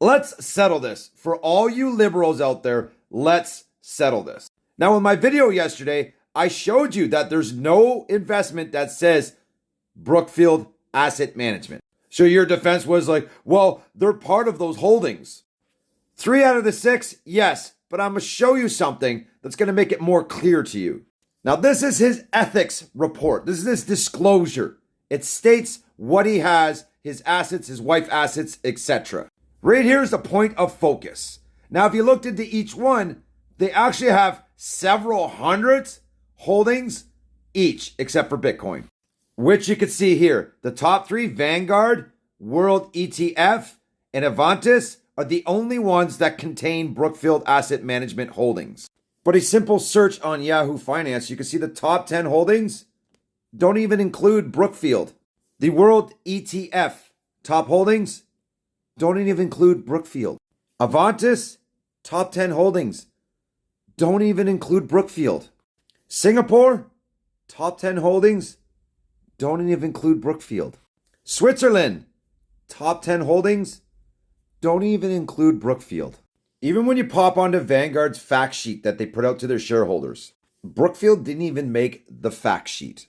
Let's settle this. For all you liberals out there, let's settle this. Now, in my video yesterday, I showed you that there's no investment that says Brookfield Asset Management. So your defense was like, well, they're part of those holdings. 3 out of the 6, yes, but I'm going to show you something that's going to make it more clear to you. Now, this is his ethics report. This is his disclosure. It states what he has, his assets, his wife's assets, etc. Right here is the point of focus. Now, if you looked into each one, they actually have several hundreds holdings each, except for Bitcoin, which you can see here. The top 3, Vanguard, World ETF, and Avantis, are the only ones that contain Brookfield Asset Management holdings. But a simple search on Yahoo Finance, you can see the top 10 holdings don't even include Brookfield. The World ETF top holdings don't even include Brookfield. Avantis, top 10 holdings don't even include Brookfield. Singapore, top 10 holdings don't even include Brookfield. Switzerland, top 10 holdings don't even include Brookfield. Even when you pop onto Vanguard's fact sheet that they put out to their shareholders, Brookfield didn't even make the fact sheet.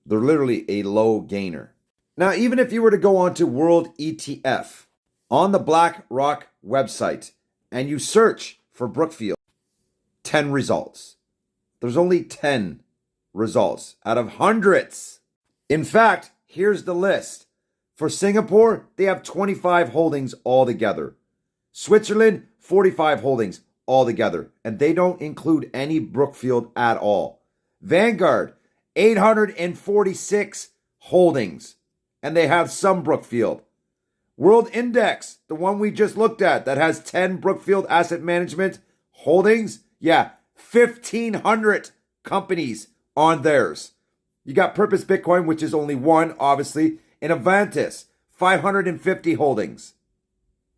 They're literally a low gainer. Now, even if you were to go onto World ETF on the BlackRock website and you search for Brookfield, 10 results. There's only 10 results out of hundreds. In fact, here's the list. For Singapore, they have 25 holdings altogether. Switzerland, 45 holdings altogether. And they don't include any Brookfield at all. Vanguard, 846 holdings. And they have some Brookfield. World Index, the one we just looked at, that has 10 Brookfield Asset Management holdings. Yeah, 1,500 companies on theirs. You got Purpose Bitcoin, which is only one, obviously. And Avantis, 550 holdings.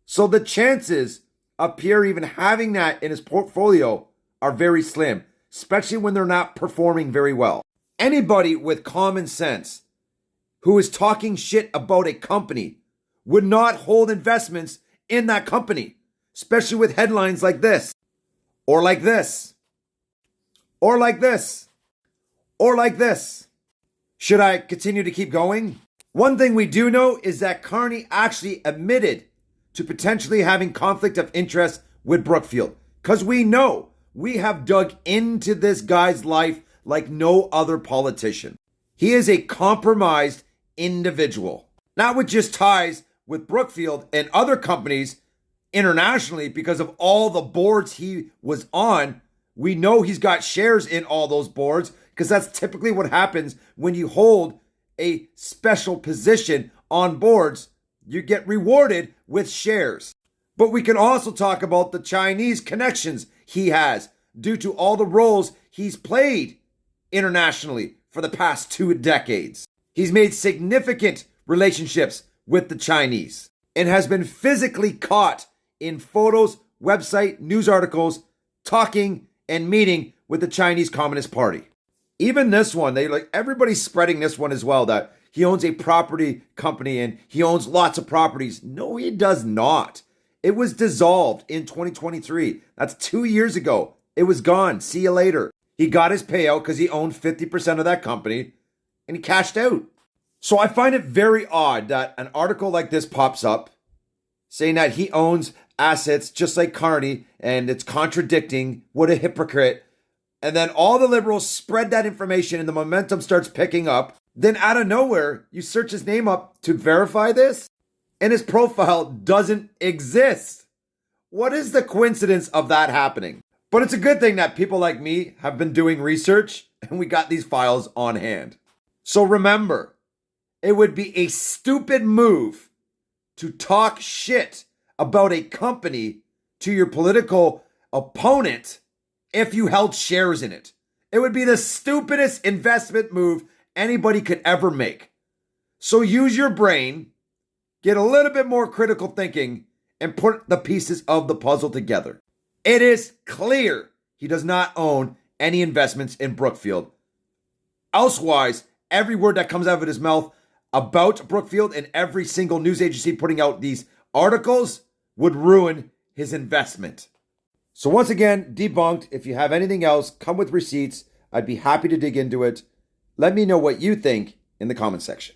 So the chances of Pierre even having that in his portfolio are very slim, especially when they're not performing very well. Anybody with common sense who is talking shit about a company would not hold investments in that company, especially with headlines like this, or like this, or like this, or like this. Should I continue to keep going? One thing we do know is that Carney actually admitted to potentially having conflict of interest with Brookfield, because we know we have dug into this guy's life like no other politician. He is a compromised individual, not with just ties with Brookfield and other companies internationally because of all the boards he was on. We know he's got shares in all those boards because that's typically what happens when you hold a special position on boards. You get rewarded with shares. But we can also talk about the Chinese connections he has due to all the roles he's played internationally for the past 2 decades. He's made significant relationships with the Chinese and has been physically caught in photos, website, news articles, talking and meeting with the Chinese Communist Party. Even this one, everybody's spreading this one as well, that he owns a property company and he owns lots of properties. No, he does not. It was dissolved in 2023. That's 2 years ago. It was gone. See you later. He got his payout because he owned 50% of that company and he cashed out. So I find it very odd that an article like this pops up saying that he owns assets just like Carney and it's contradicting. What a hypocrite. And then all the liberals spread that information and the momentum starts picking up. Then out of nowhere, you search his name up to verify this and his profile doesn't exist. What is the coincidence of that happening? But it's a good thing that people like me have been doing research and we got these files on hand. So remember, it would be a stupid move to talk shit about a company to your political opponent if you held shares in it. It would be the stupidest investment move anybody could ever make. So use your brain, get a little bit more critical thinking, and put the pieces of the puzzle together. It is clear he does not own any investments in Brookfield. Elsewise, every word that comes out of his mouth about Brookfield and every single news agency putting out these articles would ruin his investment. So once again, debunked. If you have anything else, come with receipts. I'd be happy to dig into it. Let me know what you think in the comment section.